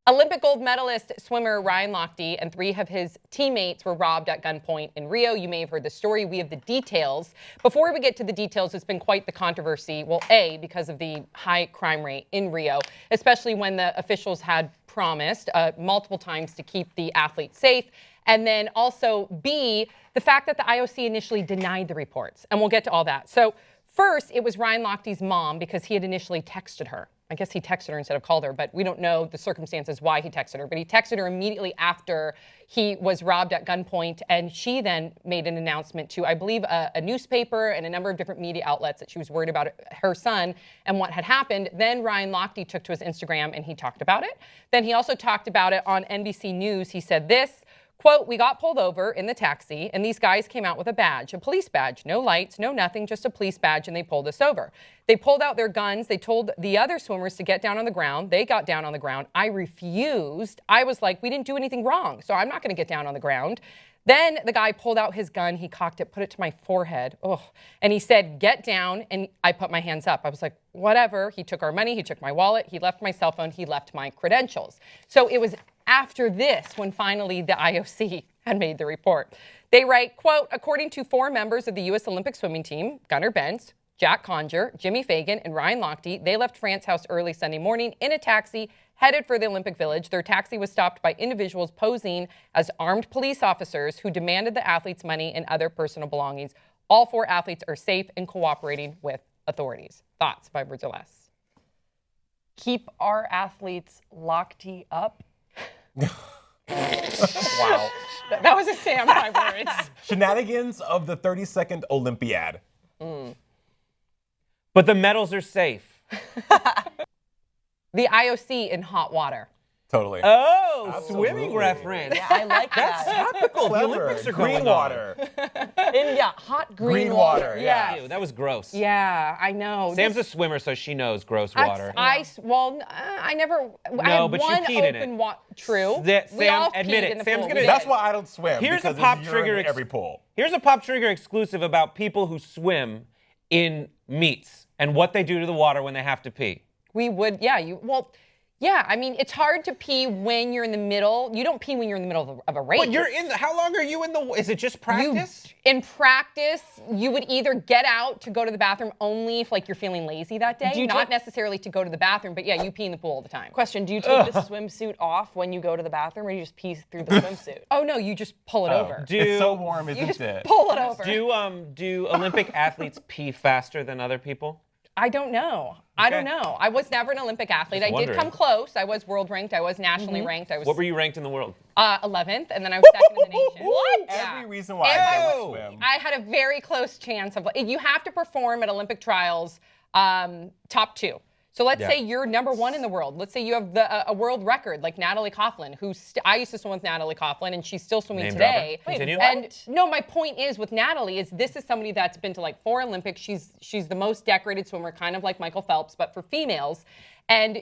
Olympic gold medalist swimmer Ryan Lochte and 3 of his teammates were robbed at gunpoint in Rio. You may have heard the story. We have the details. Before we get to the details, it's been quite the controversy. Well, A, because of the high crime rate in Rio, especially when the officials had promised multiple times to keep the athletes safe. And then also B, the fact that the IOC initially denied the reports. And we'll get to all that. So first, it was Ryan Lochte's mom because he had initially texted her. I guess he texted her instead of called her, but we don't know the circumstances why he texted her. But he texted her immediately after he was robbed at gunpoint, and she then made an announcement to, I believe, a newspaper and a number of different media outlets that she was worried about her son and what had happened. Then Ryan Lochte took to his Instagram and he talked about it. Then he also talked about it on NBC News. He said this, quote, "We got pulled over in the taxi, and these guys came out with a badge, a police badge. No lights, no nothing, just a police badge, and they pulled us over. They pulled out their guns. They told the other swimmers to get down on the ground. They got down on the ground. I refused. I was like, we didn't do anything wrong, so I'm not going to get down on the ground." Then the guy pulled out his gun. He cocked it, put it to my forehead. Oh, and he said, "Get down." And I put my hands up. I was like, whatever. He took our money. He took my wallet. He left my cell phone. He left my credentials. So it was after this when finally the IOC had made the report. They write, quote, "According to 4 members of the U.S. Olympic swimming team, Gunnar Benz, Jack Conger, Jimmy Fagan, and Ryan Lochte, they left France House early Sunday morning in a taxi headed for the Olympic Village. Their taxi was stopped by individuals posing as armed police officers who demanded the athletes' money and other personal belongings. All 4 athletes are safe and cooperating with authorities." Thoughts, 5 words or less? Keep our athletes Lochte up. Wow. That was a Sam 5 words. Shenanigans of the 32nd Olympiad. But the medals are safe. The IOC in hot water. Totally. Oh, Absolutely. swimming reference. Yeah, I like That's that. topical. The Clever. Olympics are Green going water. Hot green water, water. yeah. on. Ew, that was gross. Yeah, I know. Sam's a swimmer, so she knows gross water. I never. I No, had but you one peed in it. open True. We Sam, all admit peed it. in the Sam's pool. gonna- We That's did. why I don't swim. Here's because a pop there's urine trigger in every pool. Here's a Pop Trigger exclusive about people who swim in meets and what they do to the water when they have to pee. We would. Yeah. Yeah, I mean, it's hard to pee when you're in the middle. You don't pee when you're in the middle of a race. But you're in how long are you in the, is it just practice? In practice, you would either get out to go to the bathroom only if like you're feling lazy that day, not necessarily to go to the bathroom, but yeah, you pee in the pool all the time. Question, do you take the swimsuit off when you go to the bathroom, or do you just pee through the swimsuit? Oh no, you just pull it over. It's so warm, You isn't just it? pull it over. Do Olympic athletes pee faster than other people? I don't know. I don't know. I was never an Olympic athlete. Just I did come wondering. close. I was world ranked. I was nationally ranked. I was What were you ranked in the world? 11th, and then I was second in the nation. What? Yeah. Every reason why I don't swim. I had a very close chance of. You have to perform at Olympic trials top 2. So let's say you're number 1 in the world. Let's say you have a world record, like Natalie Coughlin, who I used to swim with Natalie Coughlin, and she's still swimming Name today. dropper. Continue. And no, my point is with Natalie is this is somebody that's been to like 4 Olympics. She's the most decorated swimmer, kind of like Michael Phelps, but for females. And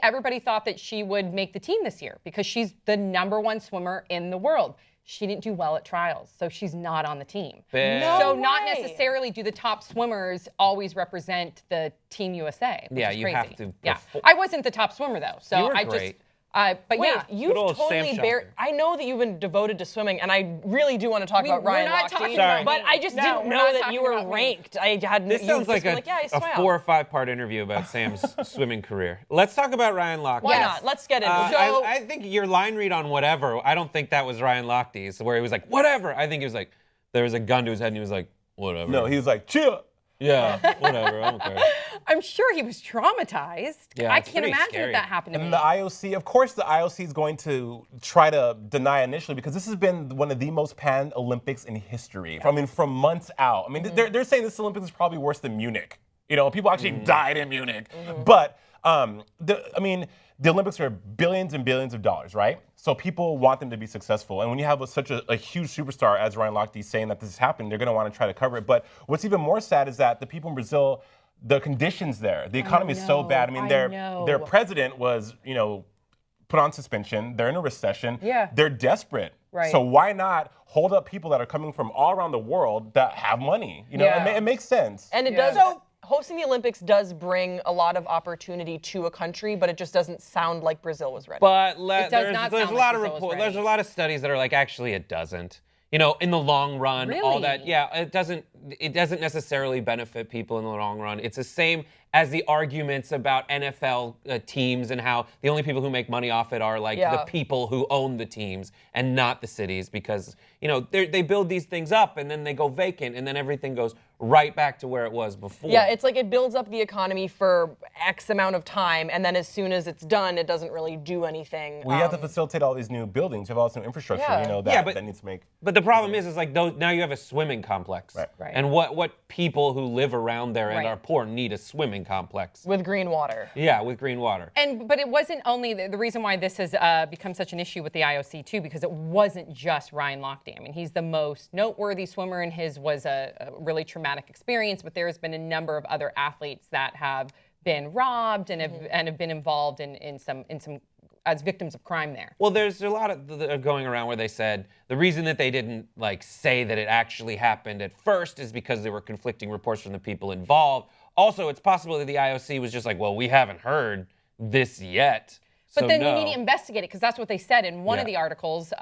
everybody thought that she would make the team this year because she's the number 1 swimmer in the world. She didn't do well at trials, so she's not on the team. No So not way. necessarily do the top swimmers always represent the Team USA, which Yeah, is you crazy. have to Yeah, perform. I wasn't the top swimmer though, so You were I great. just. But Wait, yeah, you've Good old Sam totally Shopper. I know that you've been devoted to swimming, and I really do want to talk about we're Ryan not Lochte. talking about But me. I just No, didn't we're know not that talking you were about me. ranked. I had This sounds like been a yeah, I swam. 4 or 5 part interview about Sam's swimming career. Let's talk about Ryan Lochte. Why not? Let's get into it. I think your line read on whatever, I don't think that was Ryan Lochte's, where he was like, whatever. I think he was like, there was a gun to his head and he was like, whatever. No, he was like, chill. Yeah, whatever. I don't care. I'm sure he was traumatized. Yeah, I it's can't pretty imagine scary. if that happened to me. And the IOC, of course, the IOC is going to try to deny initially because this has been one of the most panned Olympics in history. I mean, from months out. I mean, they're saying this Olympics is probably worse than Munich. You know, people actually died in Munich. But the Olympics are billions and billions of dollars, right? So people want them to be successful. And when you have such a huge superstar as Ryan Lochte saying that this is happening, they're going to want to try to cover it. But what's even more sad is that the people in Brazil, the conditions there, the economy is so bad. I mean, their president was, put on suspension. They're in a recession. Yeah. They're desperate. Right. So why not hold up people that are coming from all around the world that have money? You know, Yeah. it makes sense. And it does. hosting the Olympics does bring a lot of opportunity to a country, but it just doesn't sound like Brazil was ready. But does there's not a sound lot like of Brazil was reports. There's ready. a lot of studies that are like, actually, it doesn't. You know, in the long run, all that. Really? Yeah, it doesn't necessarily benefit people in the long run. It's the same as the arguments about NFL teams and how the only people who make money off it are like the people who own the teams and not the cities, because you know they build these things up and then they go vacant and then everything goes right back to where it was before. Yeah, it's like it builds up the economy for X amount of time, and then as soon as it's done, it doesn't really do anything. We have to facilitate all these new buildings. You have all this new infrastructure, Yeah. you know, Yeah, that needs to make. But the problem is like now you have a swimming complex. Right. And what people who live around there and Right. are poor need a swimming complex. With green water. Yeah, with green water. But it wasn't only the reason why this has become such an issue with the IOC too, because it wasn't just Ryan Lochte. I mean, he's the most noteworthy swimmer, and his was a really traumatic experience. But there has been a number of other athletes that have been robbed and have been involved in some as victims of crime there. Well, there's a lot of going around where they said the reason that they didn't like say that it actually happened at first is because there were conflicting reports from the people involved. Also, it's possible that the IOC was just like, well, we haven't heard this yet. But so then no. you need to investigate it, because that's what they said in one of the articles.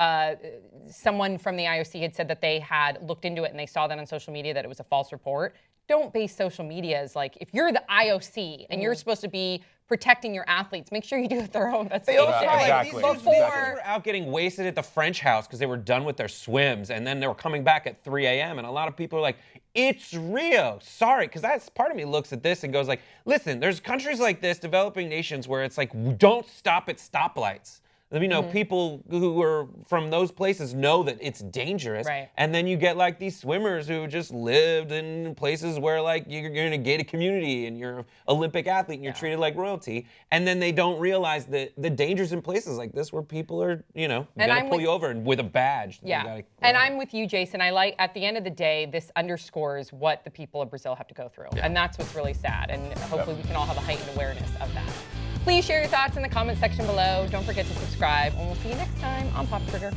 Someone from the IOC had said that they had looked into it and they saw that on social media that it was a false report. Don't base social media as like, if you're the IOC and you're supposed to be protecting your athletes, make sure you do it their own. That's They also like, Exactly. these Exactly. were out getting wasted at the French house because they were done with their swims, and then they were coming back at 3 a.m. And a lot of people are like, it's Rio. Sorry, because that's part of me looks at this and goes like, listen, there's countries like this, developing nations, where it's like, don't stop at stoplights. You know, people who are from those places know that it's dangerous. Right. And then you get like these swimmers who just lived in places where like you're in a gated community and you're an Olympic athlete and you're treated like royalty. And then they don't realize the dangers in places like this where people are, you know, gonna pull you over with a badge. Yeah. And I'm with you, Jason. I like, at the end of the day, this underscores what the people of Brazil have to go through. And that's what's really sad. And hopefully we can all have a heightened awareness of that. Please share your thoughts in the comment section below. Don't forget to subscribe, and we'll see you next time on Pop Trigger.